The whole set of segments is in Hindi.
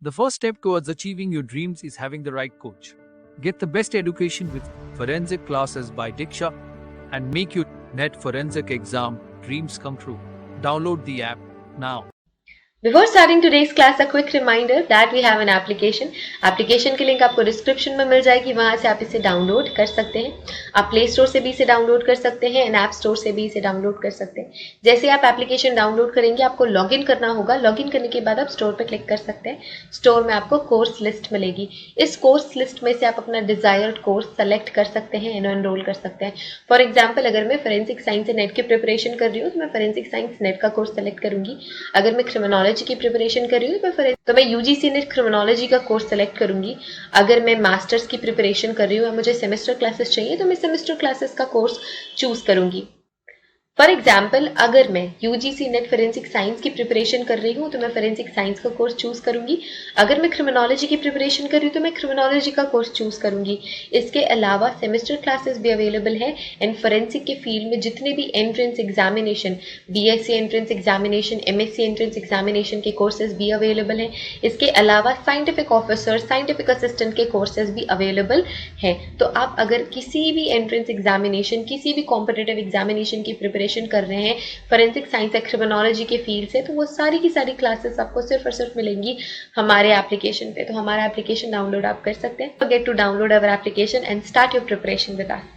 The first step towards achieving your dreams is having the right coach. Get the best education with forensic classes by Diksha and make your NET forensic exam dreams come true. Download the app now. Before starting today's class, a quick reminder that we have an application. Application की लिंक आपको डिस्क्रिप्शन में मिल जाएगी, वहां से आप इसे डाउनलोड कर सकते हैं. आप प्ले स्टोर से भी इसे डाउनलोड कर सकते हैं एंड ऐप स्टोर से भी इसे डाउनलोड कर सकते हैं. जैसे आप एप्लीकेशन डाउनलोड करेंगे आपको लॉगिन करना होगा. लॉगिन करने के बाद आप स्टोर पर क्लिक कर सकते हैं. स्टोर में आपको कोर्स लिस्ट मिलेगी. इस कोर्स लिस्ट में से आप अपना डिजायर्ड कोर्स सेलेक्ट कर सकते हैं एंड एनरोल कर सकते हैं. फॉर एग्जाम्पल, अगर मैं फोरेंसिक साइंस नेट की प्रिपरेशन कर रही हूँ तो मैं फोरेंसिक साइंस नेट का कोर्स सेलेक्ट करूंगी. अगर मैं क्रिमिनोलॉजी की प्रिपरेशन कर रही हूँ तो मैं यूजीसी नेट क्रिमिनोलॉजी का कोर्स सेलेक्ट करूंगी. अगर मैं मास्टर्स की प्रिपरेशन कर रही हूँ और मुझे सेमेस्टर क्लासेस चाहिए तो मैं सेमेस्टर क्लासेस का कोर्स चूज करूंगी. फॉर एग्जाम्पल, अगर मैं यूजीसी नेट फोरेंसिक साइंस की प्रिपरेशन कर रही हूँ तो मैं फोरेंसिक साइंस का कोर्स चूज करूंगी. अगर मैं क्रिमिनोलॉजी की प्रिपरेशन कर रही हूँ तो मैं क्रिमिनोलॉजी का कोर्स चूज करूंगी. इसके अलावा सेमेस्टर क्लासेस भी अवेलेबल है एंड फोरेंसिक के फील्ड में जितने भी entrance examination, BSc entrance examination, MSc entrance examination के कोर्सेज भी अवेलेबल हैं. इसके अलावा साइंटिफिक ऑफिसर, साइंटिफिक असिस्टेंट के कोर्सेज भी अवेलेबल हैं. तो आप अगर किसी भी एंट्रेंस एग्जामिनेशन, किसी भी कॉम्पिटिटिव एग्जामिनेशन की प्रिपरेशन कर रहे हैं फोरेंसिक साइंस या क्रिमिनोलॉजी के फील्ड से, तो वो सारी की सारी क्लासेस आपको सिर्फ और सिर्फ मिलेंगी हमारे एप्लीकेशन पे. तो हमारा एप्लीकेशन डाउनलोड आप कर सकते हैं. Get to download our application and start your preparation with us.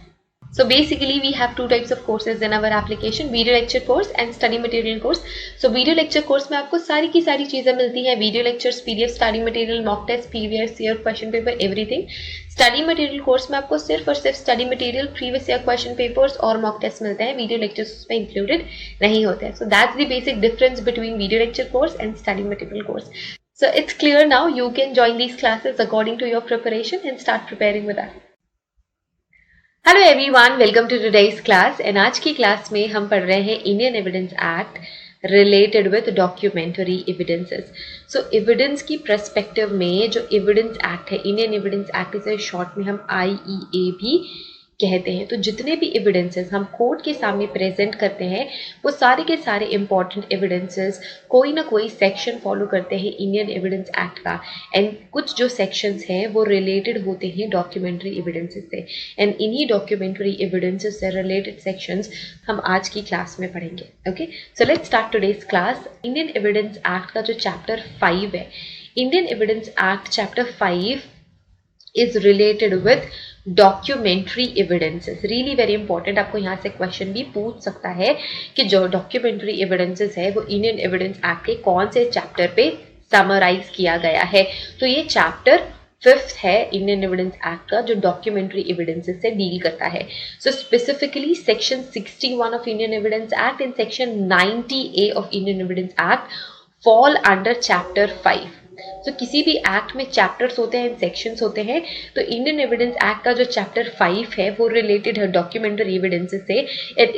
So basically we have two types of courses in our application, video lecture course and study material course. So video lecture course में आपको सारी की सारी चीजें मिलती हैं. Video lectures, PDF, study material, mock test, previous year question paper, everything. Study material course में आपको सिर्फ और सिर्फ study material, previous year question papers और मॉक टेस्ट मिलते हैं. वीडियो लेक्चर्स उसमें इंक्लूडेड नहीं होते हैं. So that's the basic difference between video lecture course and study material course. So it's clear now. You can join these classes according to your preparation and start preparing with us. Hello everyone, welcome to today's class. And आज की क्लास में हम पढ़ रहे हैं Indian evidence act related with documentary evidences. So evidence की पर्सपेक्टिव में जो एविडेंस एक्ट है, इंडियन एविडेंस एक्ट, इसे शॉर्ट में हम आईईए भी कहते हैं. तो जितने भी एविडेंसेस हम कोर्ट के सामने प्रेजेंट करते हैं वो सारे के सारे इंपॉर्टेंट एविडेंसेस कोई ना कोई सेक्शन फॉलो करते हैं इंडियन एविडेंस एक्ट का. एंड कुछ जो सेक्शंस हैं वो रिलेटेड होते हैं डॉक्यूमेंट्री एविडेंसेस से. एंड इन्हीं डॉक्यूमेंट्री एविडेंसेस से रिलेटेड सेक्शंस हम आज की क्लास में पढ़ेंगे. Okay, so let's start today's class. Indian evidence act का जो चैप्टर 5 है, Indian evidence act chapter 5 is related with documentary evidences. really very important. आपको यहाँ से क्वेश्चन भी पूछ सकता है कि जो डॉक्यूमेंट्री एविडेंसेस है वो इंडियन एविडेंस एक्ट के कौन से चैप्टर पे समराइज किया गया है. तो ये चैप्टर 5th है इंडियन एविडेंस एक्ट का जो डॉक्यूमेंट्री एविडेंसेस से डील करता है. So specifically section 61 of Indian evidence act and section 90A of Indian evidence act fall under chapter 5. तो किसी भी एक्ट में चैप्टर्स होते हैं, सेक्शंस होते हैं. तो इंडियन एविडेंस एक्ट का जो चैप्टर 5 है वो रिलेटेड है डॉक्यूमेंट्री एविडेंसेस से.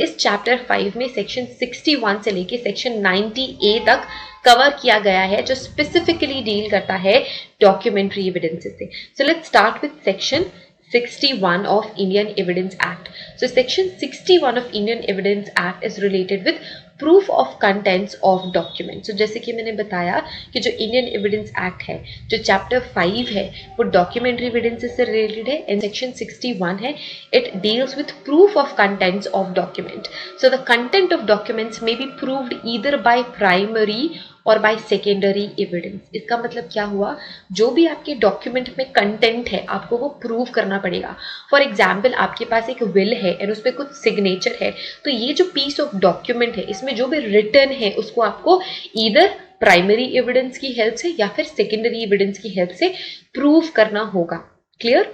इस चैप्टर 5 में सेक्शन 61 से लेके सेक्शन 90A तक कवर किया गया है जो स्पेसिफिकली डील करता है डॉक्यूमेंट्री एविडेंसेस से. So let's start with section 61 of Indian Evidence Act. So section 61 of Indian Evidence Act is related with proof of contents of documents. So जैसे कि मैंने बताया कि जो Indian Evidence Act है, जो chapter 5 है वो documentary evidences से related है and section 61 है, it deals with proof of contents of document. So the content of documents may be proved either by primary और बाय सेकेंडरी एविडेंस. इसका मतलब क्या हुआ, जो भी आपके डॉक्यूमेंट में कंटेंट है आपको वो प्रूव करना पड़ेगा. फॉर एग्जाम्पल, आपके पास एक विल है और उस पर कुछ सिग्नेचर है, तो ये जो पीस ऑफ डॉक्यूमेंट है इसमें जो भी रिटर्न है उसको आपको ईदर प्राइमरी एविडेंस की हेल्प से या फिर सेकेंडरी एविडेंस की हेल्प से प्रूव करना होगा. क्लियर?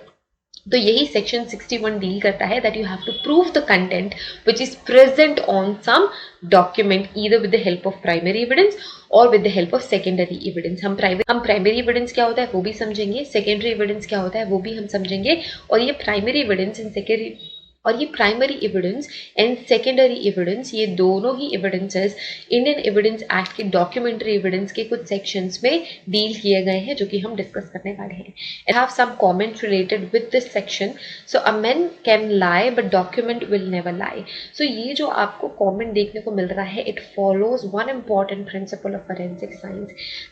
तो यही सेक्शन 61 डील करता है that you have to prove the content which is present on some document either with the help of primary evidence और with the help of secondary evidence. हम प्राइमरी एविडेंस क्या होता है वो भी समझेंगे, सेकेंडरी एविडेंस क्या होता है वो भी हम समझेंगे. और ये प्राइमरी एविडेंस एंड सेकेंडरी और ये primary evidence and secondary evidence, ये दोनों ही एविडेंसेस इंडियन एविडेंस एक्ट के डॉक्यूमेंट्री एविडेंस के कुछ सेक्शंस में डील किए गए हैं जो कि हम डिस्कस करने वाले हैं. I have some comments related with this section. So a man can lie but document will never lie. So ये जो आपको कमेंट देखने को मिल रहा है, it follows one important principle of forensic science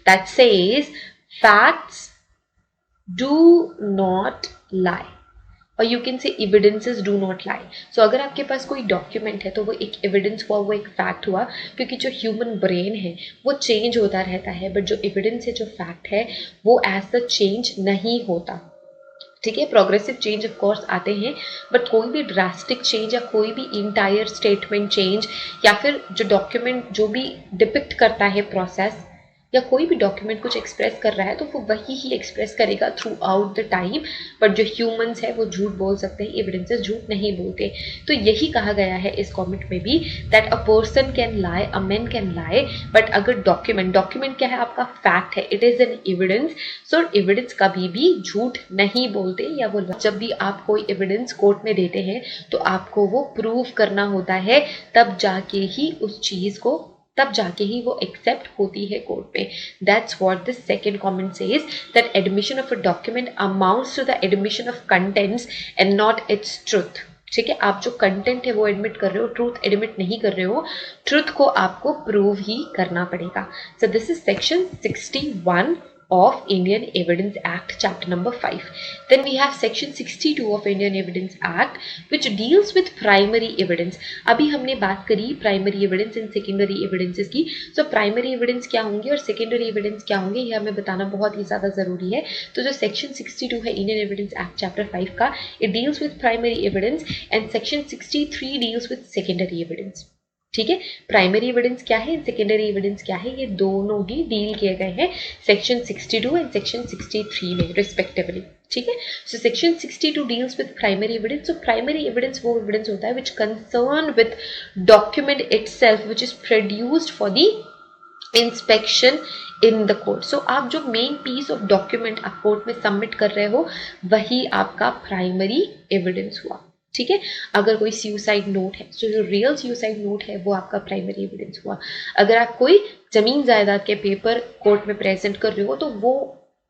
that says facts do not lie, और you can say evidences do not lie. So अगर आपके पास कोई डॉक्यूमेंट है तो वो एक एविडेंस हुआ, वो एक फैक्ट हुआ, क्योंकि जो ह्यूमन ब्रेन है वो चेंज होता रहता है, बट जो एविडेंस है, जो फैक्ट है, वो एज सच चेंज नहीं होता. ठीक है, प्रोग्रेसिव चेंज ऑफ कोर्स आते हैं, बट कोई भी ड्रास्टिक चेंज या कोई भी इंटायर स्टेटमेंट चेंज या फिर जो डॉक्यूमेंट जो भी डिपिक्ट करता है प्रोसेस या कोई भी डॉक्यूमेंट कुछ एक्सप्रेस कर रहा है तो वो वही ही एक्सप्रेस करेगा through out the time. But जो ह्यूमंस है वो झूठ बोल सकते हैं, एविडेंसेस झूठ नहीं बोलते. तो यही कहा गया है इस कॉमेंट में भी that a person can lie, a man can lie, but अगर डॉक्यूमेंट क्या है, आपका फैक्ट है, it is an evidence. So evidence कभी भी झूठ नहीं बोलते. या वो जब भी आप कोई एविडेंस कोर्ट में देते हैं तो आपको वो प्रूव करना होता है, तब जाके ही उस चीज को, तब जाके ही वो एक्सेप्ट होती है कोर्ट में. That's what the second comment says, that admission of a document amounts to the admission of contents and not its truth. ठीक है, आप जो कंटेंट है वो एडमिट कर रहे हो, ट्रूथ एडमिट नहीं कर रहे हो, ट्रूथ को आपको प्रूव ही करना पड़ेगा. सो this is section 61 of Indian Evidence Act, chapter number 5. Then we have section 62 of Indian Evidence Act, which deals with primary evidence. अभी हमने बात करी primary evidence and secondary evidences की. So primary evidence क्या होंगे और secondary evidence क्या होंगे, ये हमें बताना बहुत ही ज़्यादा ज़रूरी है. तो जो section 62 है Indian Evidence Act chapter 5 का, it deals with primary evidence and section 63 deals with secondary evidence. ठीक है, प्राइमरी एविडेंस क्या है, सेकेंडरी एविडेंस क्या है, ये दोनों ही डील किए गए हैं सेक्शन 62 एंड सेक्शन 63 में रिस्पेक्टिवली. ठीक है, so section 62 deals with primary evidence. So primary evidence वो एविडेंस होता है which concern with document itself which is produced for the inspection in the court. So आप जो मेन पीस ऑफ डॉक्यूमेंट आप कोर्ट में सबमिट कर रहे हो वही आपका प्राइमरी एविडेंस हुआ. ठीक है, अगर कोई सुसाइड नोट है, तो जो रियल सुसाइड नोट है वो आपका प्राइमरी एविडेंस हुआ. अगर आप कोई जमीन जायदाद के पेपर कोर्ट में प्रेजेंट कर रहे हो तो वो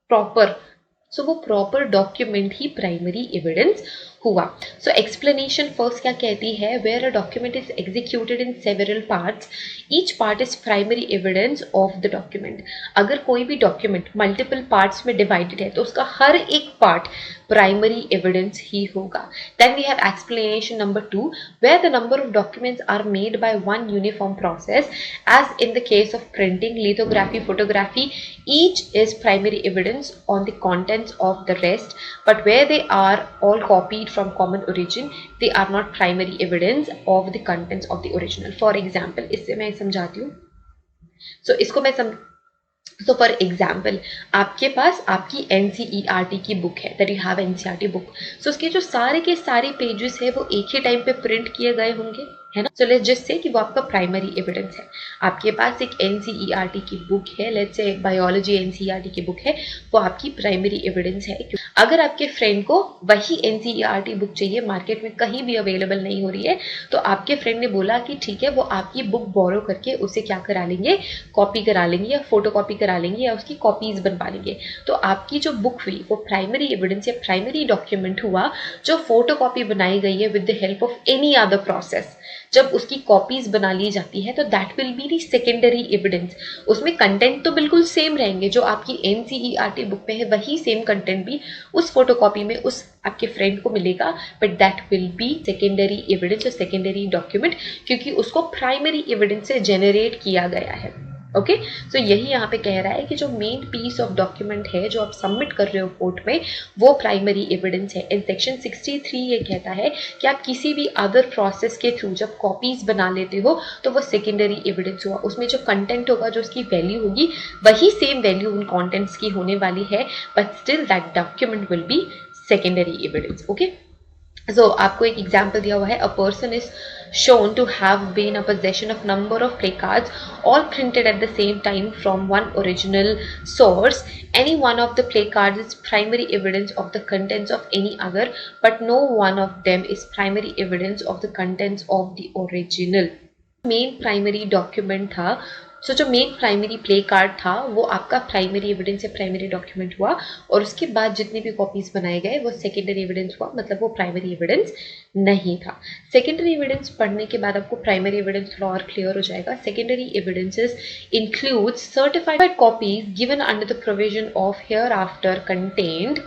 प्रॉपर डॉक्यूमेंट ही प्राइमरी एविडेंस हुआ. सो एक्सप्लेनेशन फर्स्ट क्या कहती है, where a document is executed in several parts, each part is primary evidence of the document. अगर कोई भी डॉक्यूमेंट मल्टीपल पार्ट्स में डिवाइडेड है तो उसका हर एक पार्ट प्राइमरी एविडेंस ही होगा. Then we have explanation number 2, where the number of documents are made by one uniform process as in the case of printing, lithography, photography, each is primary evidence on the contents of the rest, but where they are all copied from common origin, they are not primary evidence of the contents of the original. For example, इससे मैं समझाती हूँ. So for example, आपके पास आपकी NCERT की बुक है, that you have NCERT book. So उसके जो सारे के सारे पेजेस है वो एक ही टाइम पे प्रिंट किए गए होंगे, है ना. सो लेट्स जस्ट से कि वो आपका प्राइमरी एविडेंस है. आपके पास एक NCERT की बुक है, लेट्स से बायोलॉजी NCERT की बुक है, वो आपकी प्राइमरी एविडेंस है. अगर आपके फ्रेंड को वही NCERT बुक चाहिए, मार्केट में कहीं भी अवेलेबल नहीं हो रही है, तो आपके फ्रेंड ने बोला कि ठीक है, वो आपकी बुक बोरो करके उसे क्या करा लेंगे, कॉपी करा लेंगे या फोटो कॉपी करा लेंगे या उसकी कॉपीज बनवा लेंगे. तो आपकी जो बुक हुई वो प्राइमरी एविडेंस या प्राइमरी डॉक्यूमेंट हुआ जो फोटो कॉपी बनाई गई है with the help of any other process. जब उसकी कॉपीज बना ली जाती है तो that will be the secondary evidence. उसमें कंटेंट तो बिल्कुल सेम रहेंगे, जो आपकी NCERT बुक में है वही सेम कंटेंट भी उस फोटोकॉपी में उस आपके फ्रेंड को मिलेगा, but that will be secondary evidence और सेकेंडरी डॉक्यूमेंट, क्योंकि उसको प्राइमरी एविडेंस से जनरेट किया गया है. ओके, सो यही यहाँ पे कह रहा है कि जो मेन पीस ऑफ डॉक्यूमेंट है जो आप सबमिट कर रहे हो कोर्ट में वो प्राइमरी एविडेंस है. इन सेक्शन 63 ये कहता है कि आप किसी भी अदर प्रोसेस के थ्रू जब कॉपीज बना लेते हो तो वो सेकेंडरी एविडेंस हुआ. उसमें जो कंटेंट होगा, जो उसकी वैल्यू होगी, वही सेम वैल्यू उन कॉन्टेंट्स की होने वाली है, but still that document will be secondary evidence. Okay, so आपको एक एग्जाम्पल दिया हुआ है, a person is shown to have been a possession of number of placards all printed at the same time from one original source. Any one of the placards is primary evidence of the contents of any other, but no one of them is primary evidence of the contents of the original. Main primary document था सो जो मेन प्राइमरी प्ले कार्ड था वो आपका प्राइमरी एविडेंस या प्राइमरी डॉक्यूमेंट हुआ, और उसके बाद जितने भी कॉपीज बनाए गए वो सेकेंडरी एविडेंस हुआ, मतलब वो प्राइमरी एविडेंस नहीं था। सेकेंडरी एविडेंस पढ़ने के बाद आपको प्राइमरी एविडेंस थोड़ा और क्लियर हो जाएगा। Secondary evidences includes certified copies given under the provision of hereafter contained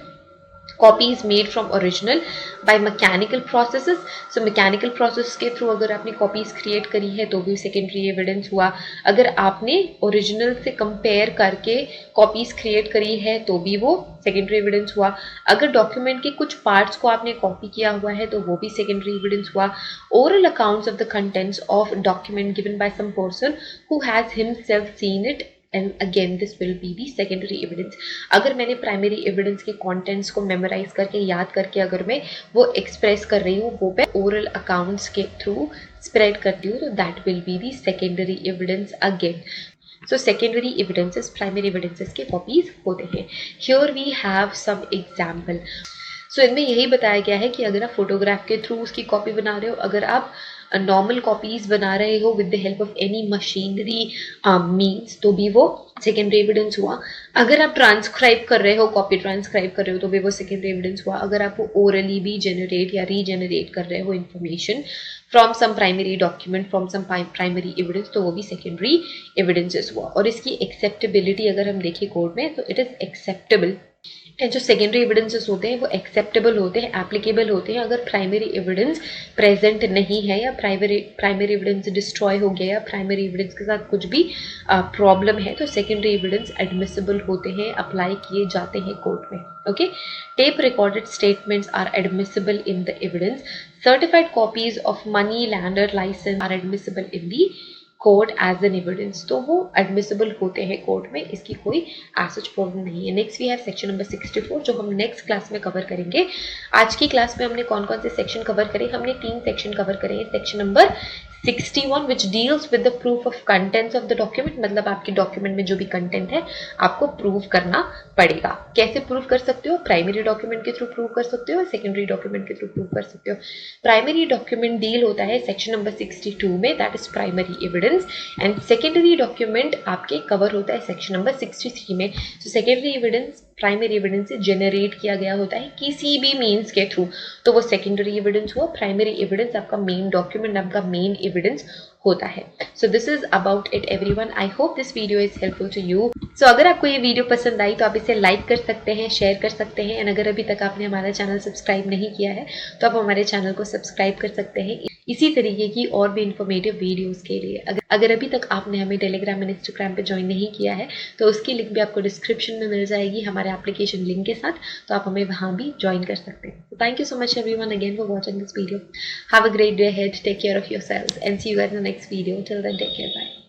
copies made from original by mechanical processes. So mechanical process के थ्रू अगर आपने copies create करी है तो भी secondary evidence हुआ। अगर आपने original से compare करके copies create करी है तो भी वो secondary evidence हुआ। अगर document के कुछ parts को आपने copy किया हुआ है तो वो भी secondary evidence हुआ। Oral accounts of the contents of document given by some person who has himself seen it, and again this will be the secondary evidence. अगर मैंने primary evidence के contents को memorize करके याद करके अगर मैं वो express कर रही हूँ, वो मैं oral accounts के through spread करती हूँ, तो that will be the secondary evidence again. So secondary evidences primary evidences के copies होते हैं. Here we have some example. So इनमें यही बताया गया है कि अगर आप फोटोग्राफ के थ्रू उसकी कॉपी बना रहे हो, अगर आप नॉर्मल कॉपीज बना रहे हो with the help of any machinery means, तो भी वो सेकेंडरी एविडेंस हुआ। अगर आप ट्रांसक्राइब कर रहे हो, कॉपी ट्रांसक्राइब कर रहे हो, तो भी वो सेकेंडरी एविडेंस हुआ। अगर आप वो ओरली भी जनरेट या रीजनरेट कर रहे हो information from some primary document, from some primary evidence, तो वो भी सेकेंडरी एविडेंसेस हुआ। और इसकी एक्सेप्टेबिलिटी अगर हम देखें कोड में तो इट इज एक्सेप्टेबल। जो सेकेंडरी एविडेंसेस होते हैं वो एक्सेप्टेबल होते हैं, एप्लीकेबल होते हैं। अगर प्राइमरी एविडेंस प्रेजेंट नहीं है या प्राइमरी एविडेंस डिस्ट्रॉय हो गया या प्राइमरी एविडेंस के साथ कुछ भी प्रॉब्लम है तो सेकेंडरी एविडेंस एडमिसिबल होते हैं, अप्लाई किए जाते हैं कोर्ट में। Okay, tape recorded statements are admissible in the evidence. Certified copies of money lender licence are admissible in the court as an evidence, तो वो एडमिसिबल होते हैं कोर्ट में, इसकी कोई एज सच प्रॉब्लम नहीं है। Next we have section number 64 जो हम नेक्स्ट क्लास में कवर करेंगे। आज की क्लास में हमने कौन कौन से सेक्शन कवर करे? हमने 3 सेक्शन कवर करे हैं। Section number 61 which deals with the proof of contents of the document, मतलब आपके डॉक्यूमेंट में जो भी कंटेंट है आपको प्रूव करना पड़ेगा। कैसे प्रूव कर सकते हो? प्राइमरी डॉक्यूमेंट के थ्रू प्रूव कर सकते हो, सेकेंडरी डॉक्यूमेंट के थ्रू प्रूव कर सकते हो। प्राइमरी डॉक्यूमेंट डील होता है सेक्शन नंबर 62 में, that is primary evidence, and secondary document आपके कवर होता है सेक्शन नंबर 63 में। तो सेकेंडरी एविडेंस प्राइमरी एविडेंस से जनरेट किया गया होता है किसी भी मीन्स के थ्रू, तो वो सेकेंडरी एविडेंस हुआ। प्राइमरी एविडेंस आपका मेन डॉक्यूमेंट, आपका मेन एविडेंस होता है। So this is about it everyone. I hope this video is helpful to you. सो अगर आपको ये वीडियो पसंद आई तो आप इसे लाइक कर सकते हैं, शेयर कर सकते हैं, एंड अगर अभी तक आपने हमारा चैनल सब्सक्राइब नहीं किया है तो आप हमारे चैनल को सब्सक्राइब कर सकते हैं इसी तरीके की और भी इंफॉर्मेटिव वीडियोस के लिए। अगर अभी तक आपने हमें टेलीग्राम एंड इंस्टाग्राम पे ज्वाइन नहीं किया है तो उसकी लिंक भी आपको डिस्क्रिप्शन में मिल जाएगी हमारे एप्लीकेशन लिंक के साथ, तो आप हमें वहाँ भी ज्वाइन कर सकते हैं। Thank you so much everyone again for watching this video. Have a great day ahead, take care of yourselves and see you guys in the next video. Till then take care, bye.